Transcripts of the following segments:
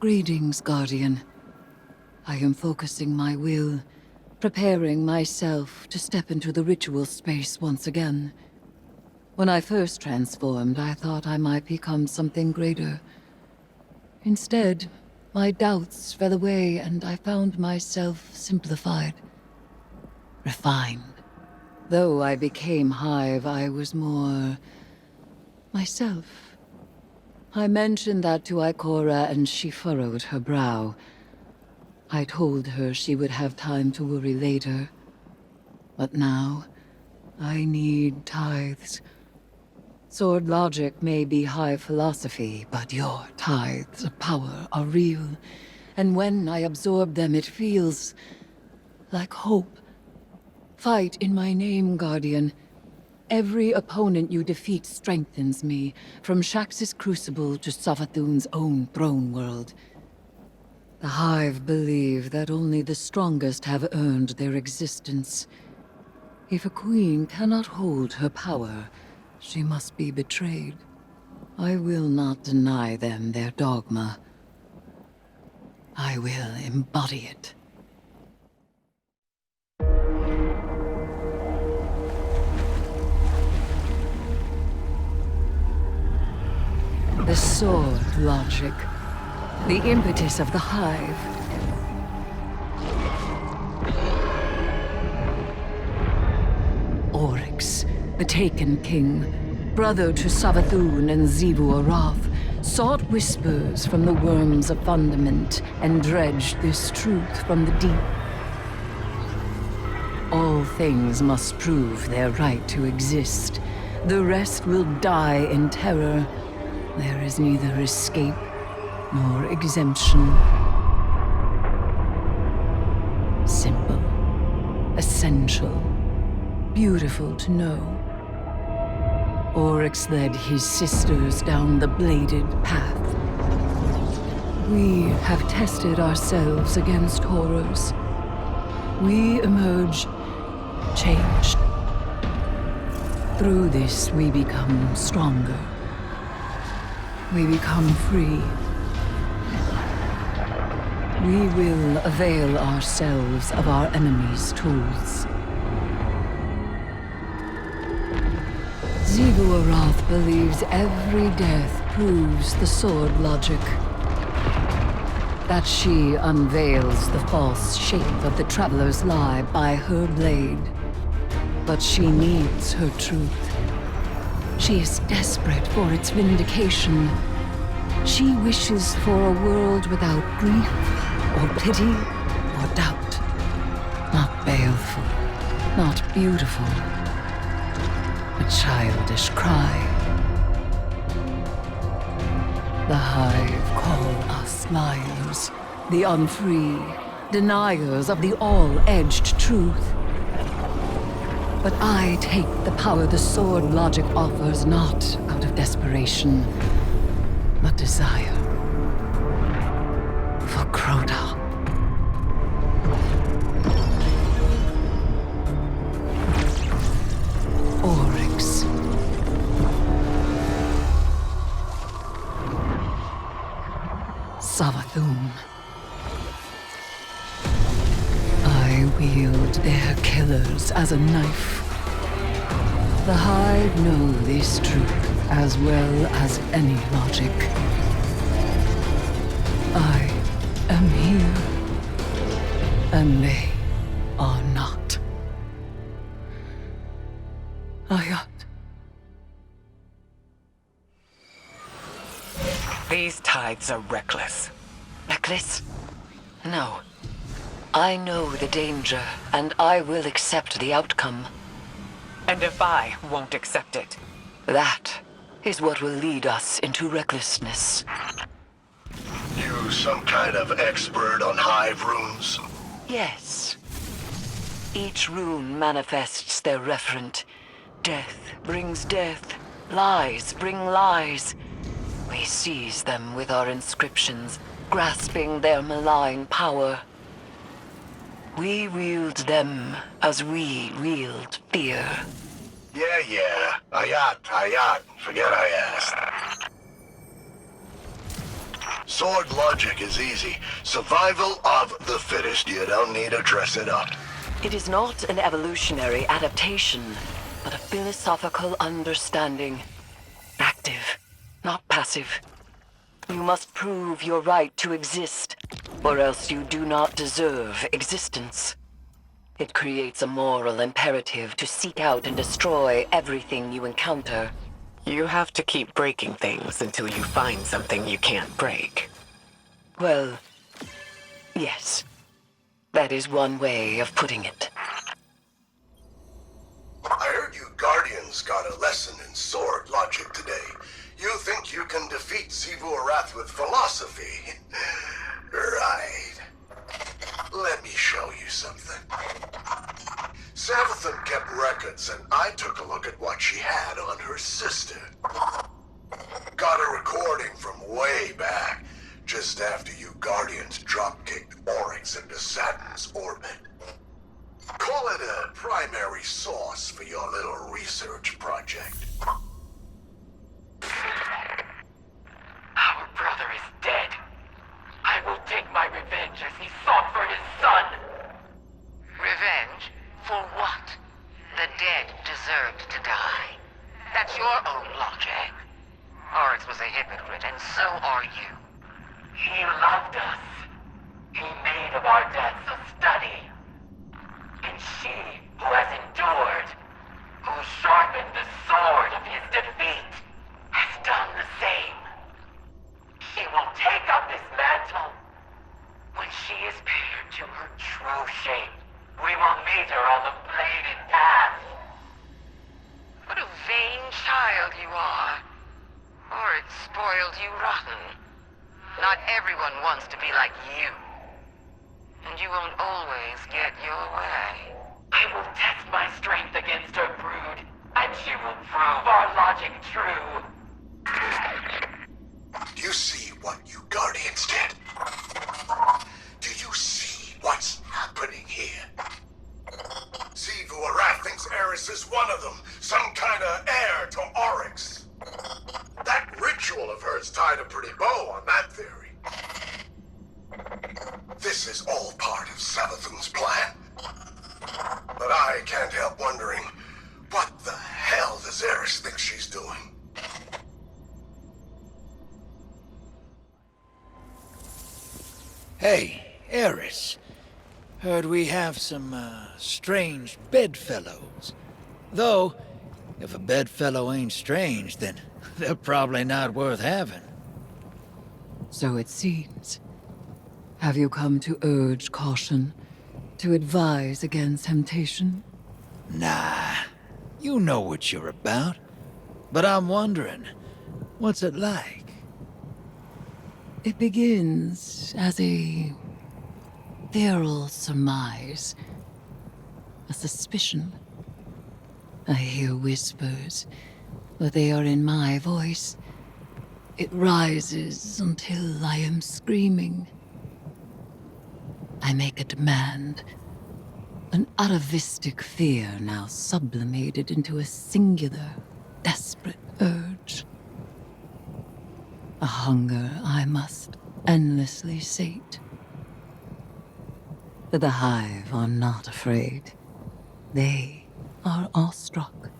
Greetings, Guardian. I am focusing my will, preparing myself to step into the ritual space once again. When I first transformed, I thought I might become something greater. Instead, my doubts fell away and I found myself simplified, refined. Though I became Hive, I was more myself. I mentioned that to Ikora and she furrowed her brow. I told her she would have time to worry later. But now, I need tithes. Sword logic may be high philosophy, but your tithes of power are real. And when I absorb them, it feels like hope. Fight in my name, Guardian. Every opponent you defeat strengthens me, from Shax's crucible to Savathun's own throne world. The Hive believe that only the strongest have earned their existence. If a queen cannot hold her power, she must be betrayed. I will not deny them their dogma. I will embody it. The sword logic. The impetus of the Hive. Oryx, the Taken King, brother to Savathun and Xivu Arath, sought whispers from the worms of fundament and dredged this truth from the deep. All things must prove their right to exist. The rest will die in terror. There is neither escape nor exemption. Simple, essential, beautiful to know. Oryx led his sisters down the bladed path. We have tested ourselves against horrors. We emerge changed. Through this, we become stronger. We become free. We will avail ourselves of our enemy's tools. Xivu Arath believes every death proves the sword logic. That she unveils the false shape of the Traveler's lie by her blade. But she needs her truth. She is desperate for its vindication. She wishes for a world without grief, or pity, or doubt. Not baleful, not beautiful. A childish cry. The Hive call us liars, the unfree, deniers of the all-edged truth. But I take the power the sword logic offers not out of desperation, but desire. For Crota. Oryx. Savathun. I wield their killers as a knife. The Hive know this truth as well as any logic. I am here, and they are not. Ayat. These tithes are reckless. Reckless? No. I know the danger, and I will accept the outcome. And if I won't accept it? That is what will lead us into recklessness. You some kind of expert on Hive runes? Yes. Each rune manifests their referent. Death brings death. Lies bring lies. We seize them with our inscriptions, grasping their malign power. We wield them as we wield fear. Yeah. Ayat. Forget I asked. Sword logic is easy. Survival of the fittest. You don't need to dress it up. It is not an evolutionary adaptation, but a philosophical understanding. Active, not passive. You must prove your right to exist, or else you do not deserve existence. It creates a moral imperative to seek out and destroy everything you encounter. You have to keep breaking things until you find something you can't break. Well, yes. That is one way of putting it. I heard you Guardians got a lesson in sword logic today. You think you can defeat Xivu Arath with philosophy? Right. Let me show you something. Savathun kept records, and I took a look at what she had on her sister. Got a recording from way back, just after you Guardians drop-kicked Oryx into Saturn's orbit. Call it a primary source for your little research project. Our brother is dead. I will take my revenge as he sought for his son. Revenge? For what? The dead deserved to die. That's your own logic. Oryx was a hypocrite, and so are you. He loved us. He made of our deaths a study. And she, who has endured, who sharpened the sword of his defeat, has done the same. She will take up his mantle. When she is paired to her true shape, we will meet her on the bladed path. What a vain child you are. Oryx spoiled you rotten. Not everyone wants to be like you. And you won't always get your way. I will test my strength against her brood, and she will prove our logic true. Do you see what you Guardians did? Do you see what's happening here? Xivu Arath thinks Eris is one of them, some kind of heir to Oryx. That ritual of hers tied a pretty bow on that theory. This is all part of Savathun's plan. But I can't help wondering, what the hell does Eris think she's doing? Hey, Eris. Heard we have some, strange bedfellows. Though, if a bedfellow ain't strange, then they're probably not worth having. So it seems. Have you come to urge caution? To advise against temptation? Nah. You know what you're about. But I'm wondering, what's it like? It begins as a feral surmise. A suspicion. I hear whispers, but they are in my voice. It rises until I am screaming. I make a demand. An atavistic fear now sublimated into a singular, desperate urge. A hunger I must endlessly sate. But the Hive are not afraid. They are awestruck.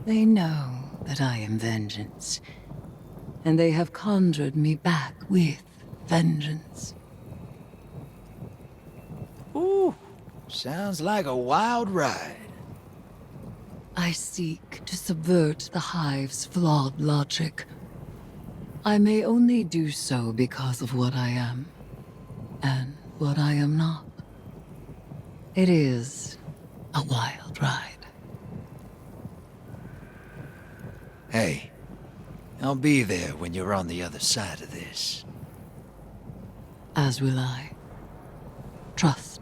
They know that I am vengeance, and they have conjured me back with vengeance. Ooh, sounds like a wild ride. I seek to subvert the Hive's flawed logic. I may only do so because of what I am, and what I am not. It is a wild ride. Hey, I'll be there when you're on the other side of this. As will I. Trust.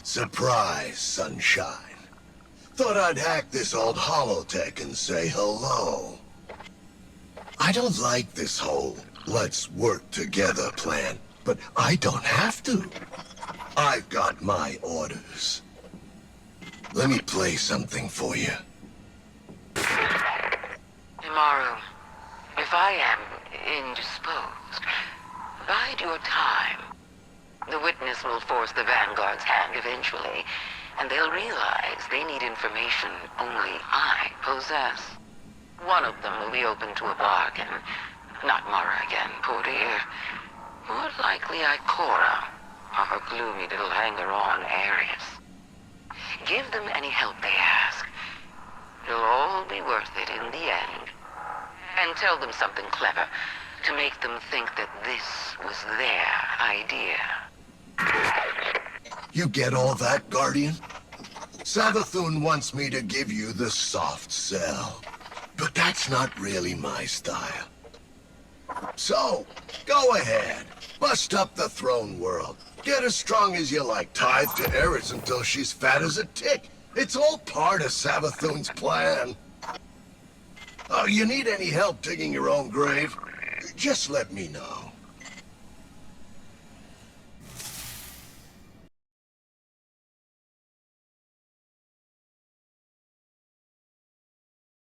Surprise, sunshine. Thought I'd hack this old holotech and say hello. I don't like this whole let's work together plan. but I don't have to. I've got my orders. Let me play something for you. Imaru, if I am indisposed, bide your time. The witness will force the Vanguard's hand eventually, and they'll realize they need information only I possess. One of them will be open to a bargain. Not Mara again, poor dear. More likely Ikora, or her gloomy little hanger-on Eris. Give them any help they ask. It'll all be worth it in the end. And tell them something clever, to make them think that this was their idea. You get all that, Guardian? Savathun wants me to give you the soft sell. But that's not really my style. So, go ahead. Bust up the throne world. Get as strong as you like. Tithe to Eris until she's fat as a tick. It's all part of Savathun's plan. Oh, you need any help digging your own grave? Just let me know.